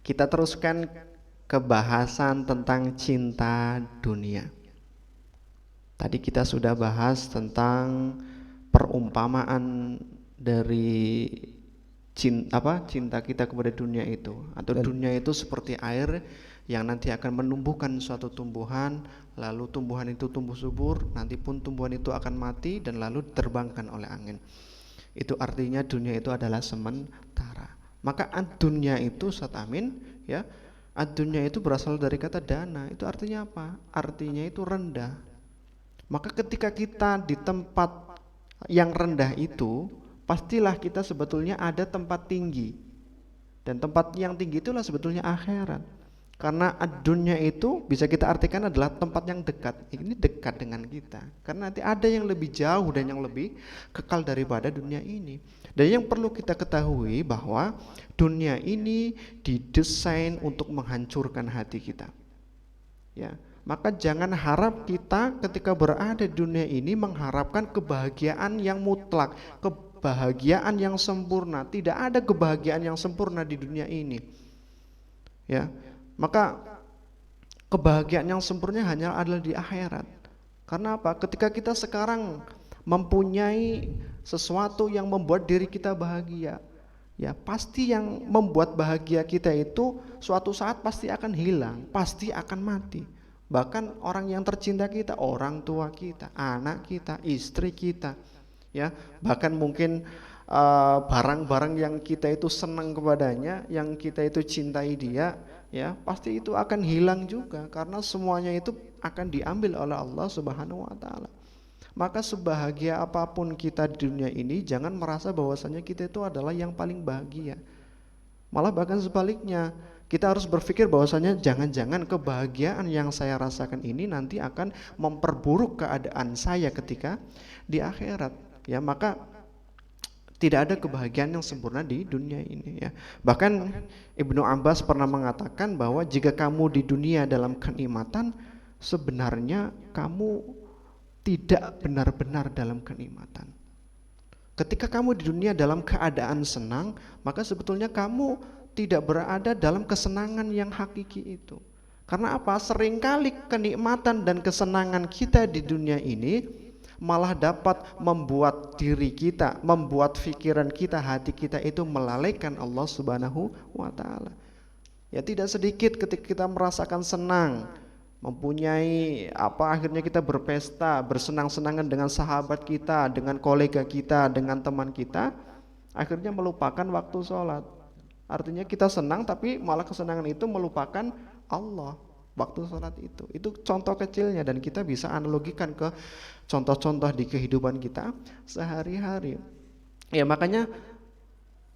Kita teruskan ke bahasan tentang cinta dunia. Tadi kita sudah bahas tentang perumpamaan dari cinta kita kepada dunia itu, atau dunia itu seperti air yang nanti akan menumbuhkan suatu tumbuhan, lalu tumbuhan itu tumbuh subur, nanti pun tumbuhan itu akan mati dan lalu diterbangkan oleh angin. Itu artinya dunia itu adalah sementara. Maka ad-dunya itu Ustaz Amin, ya, ad-dunya itu berasal dari kata dana. Itu artinya apa? Artinya itu rendah. Maka ketika kita di tempat yang rendah itu, pastilah kita sebetulnya ada tempat tinggi. Dan tempat yang tinggi itulah sebetulnya akhirat. Karena dunia itu bisa kita artikan adalah tempat yang dekat. Ini dekat dengan kita. Karena nanti ada yang lebih jauh dan yang lebih kekal daripada dunia ini. Dan yang perlu kita ketahui bahwa dunia ini didesain untuk menghancurkan hati kita. Ya, maka jangan harap kita ketika berada di dunia ini mengharapkan kebahagiaan yang mutlak, kebahagiaan yang sempurna. Tidak ada kebahagiaan yang sempurna di dunia ini. Ya, maka kebahagiaan yang sempurna hanya adalah di akhirat. Karena apa? Ketika kita sekarang mempunyai sesuatu yang membuat diri kita bahagia, ya pasti yang membuat bahagia kita itu suatu saat pasti akan hilang, pasti akan mati. Bahkan orang yang tercinta kita, orang tua kita, anak kita, istri kita, ya bahkan mungkin barang-barang yang kita itu senang kepadanya, yang kita itu cintai dia, ya pasti itu akan hilang juga, karena semuanya itu akan diambil oleh Allah Subhanahu wa taala. Maka sebahagia apapun kita di dunia ini, jangan merasa bahwasanya kita itu adalah yang paling bahagia. Malah bahkan sebaliknya, kita harus berpikir bahwasanya jangan-jangan kebahagiaan yang saya rasakan ini nanti akan memperburuk keadaan saya ketika di akhirat. Ya, maka tidak ada kebahagiaan yang sempurna di dunia ini, ya. Bahkan Ibnu Abbas pernah mengatakan bahwa jika kamu di dunia dalam kenikmatan, sebenarnya kamu tidak benar-benar dalam kenikmatan. Ketika kamu di dunia dalam keadaan senang, maka sebetulnya kamu tidak berada dalam kesenangan yang hakiki itu. Karena apa? Seringkali kenikmatan dan kesenangan kita di dunia ini malah dapat membuat diri kita, membuat pikiran kita, hati kita itu melalaikan Allah Subhanahu wa taala. Ya, tidak sedikit ketika kita merasakan senang, mempunyai akhirnya kita berpesta, bersenang-senangan dengan sahabat kita, dengan kolega kita, dengan teman kita, akhirnya melupakan waktu sholat. Artinya kita senang tapi malah kesenangan itu melupakan Allah waktu sholat itu. Itu contoh kecilnya, dan kita bisa analogikan ke contoh-contoh di kehidupan kita sehari-hari. Ya, makanya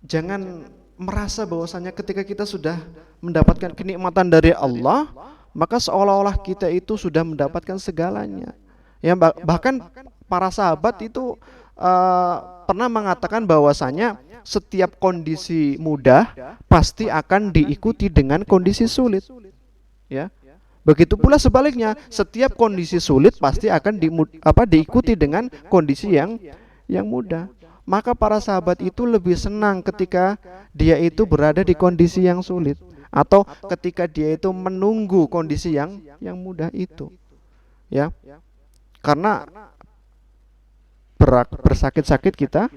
jangan merasa bahwasanya ketika kita sudah mendapatkan kenikmatan dari Allah, maka seolah-olah kita itu sudah mendapatkan segalanya. Ya, bahkan para sahabat itu pernah mengatakan bahwasanya setiap kondisi mudah pasti akan diikuti dengan kondisi sulit. Ya. Begitu pula sebaliknya, setiap kondisi sulit pasti akan diikuti dengan kondisi yang mudah. Maka para sahabat itu lebih senang ketika dia itu berada di kondisi yang sulit, atau ketika dia itu menunggu kondisi yang mudah itu. Ya. Karena bersakit-sakit kita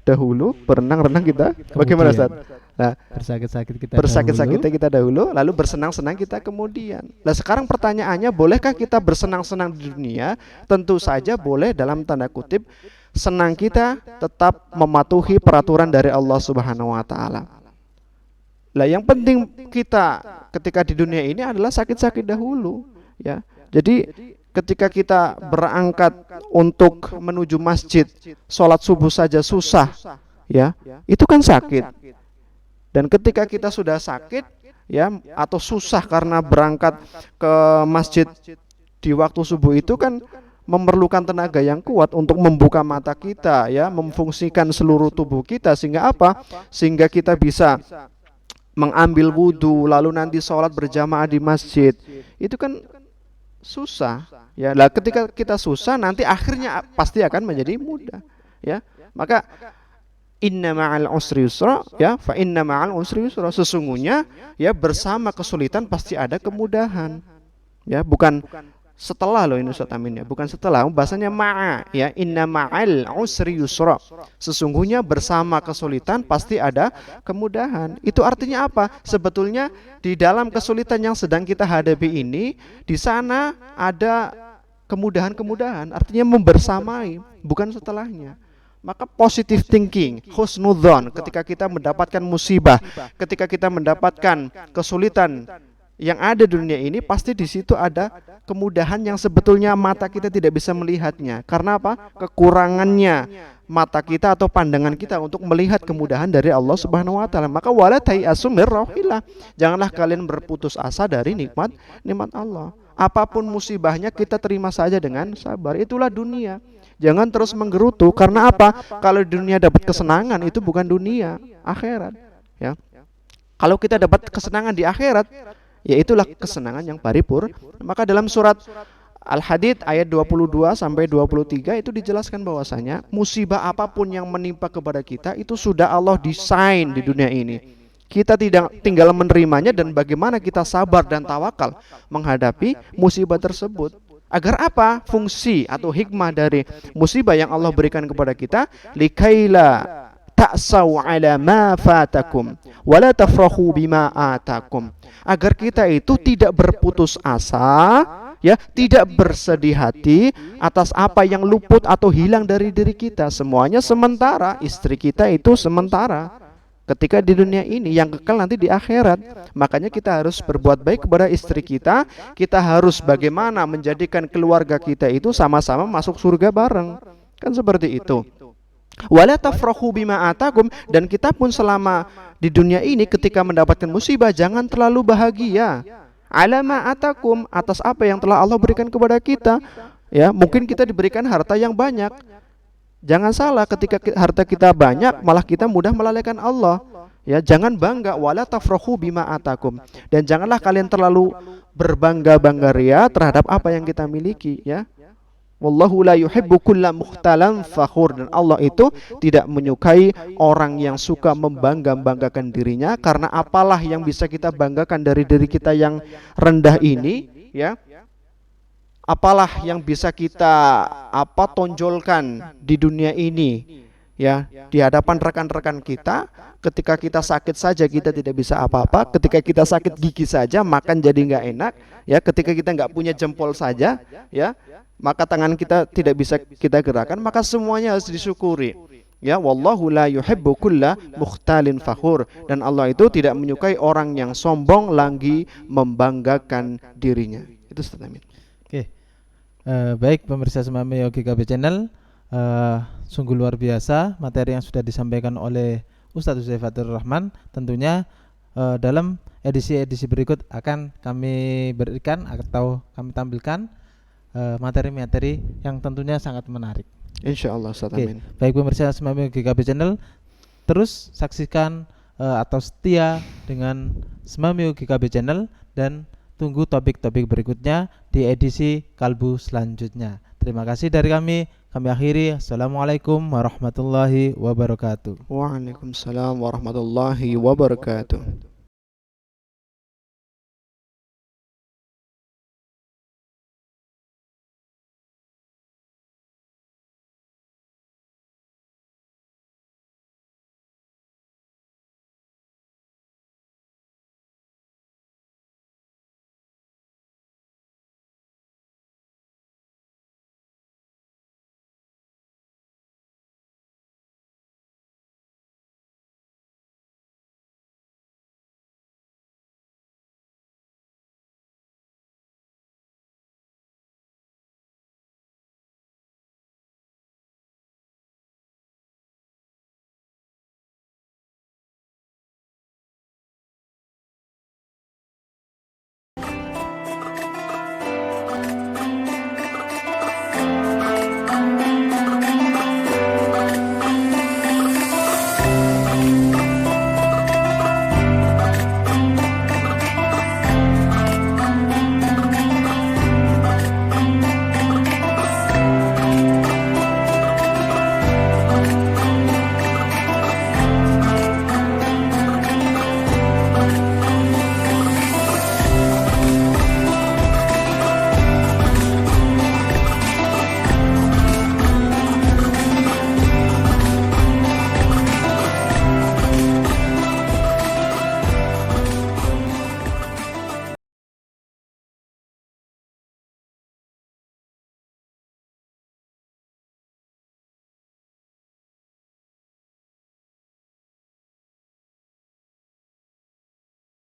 dahulu, berenang-renang kita bagaimana, Ustaz? Nah, bersakit-sakit kita dahulu, lalu bersenang-senang kita kemudian. Nah, sekarang pertanyaannya, bolehkah kita bersenang-senang di dunia? Tentu saja boleh, dalam tanda kutip, senang kita tetap mematuhi peraturan dari Allah Subhanahu wa taala. Lah, yang penting kita ketika di dunia ini adalah sakit-sakit dahulu, ya. Jadi ketika kita berangkat untuk menuju masjid, sholat subuh saja susah, ya, itu kan sakit. Dan ketika kita sudah sakit, ya, atau susah karena berangkat ke masjid di waktu subuh, itu kan memerlukan tenaga yang kuat untuk membuka mata kita, ya, memfungsikan seluruh tubuh kita, sehingga apa? Sehingga kita bisa mengambil wudhu, lalu nanti sholat berjamaah di masjid. Itu kan susah, ya. Lah, ketika kita susah, nanti akhirnya pasti akan menjadi mudah, ya. Maka inna ma'al usri yusra, ya, fa inna ma'al usri yusra, sesungguhnya, ya, bersama kesulitan pasti ada kemudahan. Ya, bukan setelah loh ini, Ustaz Amin, ya, bukan setelah, bahasanya ma'a, ya, inna ma'al usri yusra, sesungguhnya bersama kesulitan pasti ada kemudahan. Itu artinya apa? Sebetulnya di dalam kesulitan yang sedang kita hadapi ini, di sana ada kemudahan-kemudahan, artinya membersamai, bukan setelahnya. Maka positive thinking, husnudzon, ketika kita mendapatkan musibah, ketika kita mendapatkan kesulitan yang ada di dunia ini, pasti di situ ada kemudahan yang sebetulnya mata kita tidak bisa melihatnya. Karena apa? Kekurangannya mata kita atau pandangan kita untuk melihat kemudahan dari Allah Subhanahu wa taala. Maka wala tayasu mir rauhillah. Janganlah kalian berputus asa dari nikmat Allah. Apapun musibahnya kita terima saja dengan sabar. Itulah dunia. Jangan terus menggerutu, karena apa? Kalau di dunia dapat kesenangan, itu bukan dunia, akhirat, ya. Kalau kita dapat kesenangan di akhirat, ya itulah kesenangan yang paripurna. Maka dalam surat Al-Hadid ayat 22 sampai 23 itu dijelaskan bahwasanya musibah apapun yang menimpa kepada kita itu sudah Allah desain di dunia ini. Kita tidak tinggal menerimanya dan bagaimana kita sabar dan tawakal menghadapi musibah tersebut. Agar apa? Fungsi atau hikmah dari musibah yang Allah berikan kepada kita, likaila ta'sau ala ma fatakum wala tafrahu bima atakum. Agar kita itu tidak berputus asa, ya, tidak bersedih hati atas apa yang luput atau hilang dari diri kita. Semuanya sementara. Istri kita itu sementara ketika di dunia ini, yang kekal nanti di akhirat. Makanya kita harus berbuat baik kepada istri kita. Kita harus bagaimana menjadikan keluarga kita itu sama-sama masuk surga bareng. Kan seperti itu. Wala tafrahu bima atakum, dan kita pun selama di dunia ini ketika mendapatkan musibah jangan terlalu bahagia. Alama atakum, atas apa yang telah Allah berikan kepada kita. Ya, mungkin kita diberikan harta yang banyak. Jangan salah, ketika harta kita banyak malah kita mudah melalaikan Allah. Ya, jangan bangga, wala tafrahu bima atakum, dan janganlah kalian terlalu berbangga-bangga ria terhadap apa yang kita miliki, ya. Wallahu la yuhibbu kulla mukhtalan fakhur, dan Allah itu tidak menyukai orang yang suka membangga-banggakan dirinya. Karena apalah yang bisa kita banggakan dari diri kita yang rendah ini, ya? Apalah yang bisa kita tonjolkan di dunia ini, ya, di hadapan rekan-rekan kita. Ketika kita sakit saja kita tidak bisa apa-apa. Ketika kita sakit gigi saja makan jadi nggak enak, ya. Ketika kita nggak punya jempol saja, ya, maka tangan kita tidak bisa kita gerakan. Maka semuanya harus disyukuri, ya. Wallahu la yuhibbu kulla mukhtalin fakhur, dan Allah itu tidak menyukai orang yang sombong lagi membanggakan dirinya. Itu Ustaz Amin. Oke. Baik pemirsa Semami Yogi KB Channel, sungguh luar biasa materi yang sudah disampaikan oleh Ustadz Huzaifatur Rahman. Tentunya dalam edisi-edisi berikut akan kami berikan atau kami tampilkan materi-materi yang tentunya sangat menarik. Insyaallah Ustaz Amin. Baik pemirsa Semami Yogi KB Channel, terus saksikan atau setia dengan Semami Yogi KB Channel dan tunggu topik-topik berikutnya di edisi Kalbu selanjutnya. Terima kasih dari kami akhiri. Assalamualaikum warahmatullahi wabarakatuh. Waalaikumsalam warahmatullahi wabarakatuh.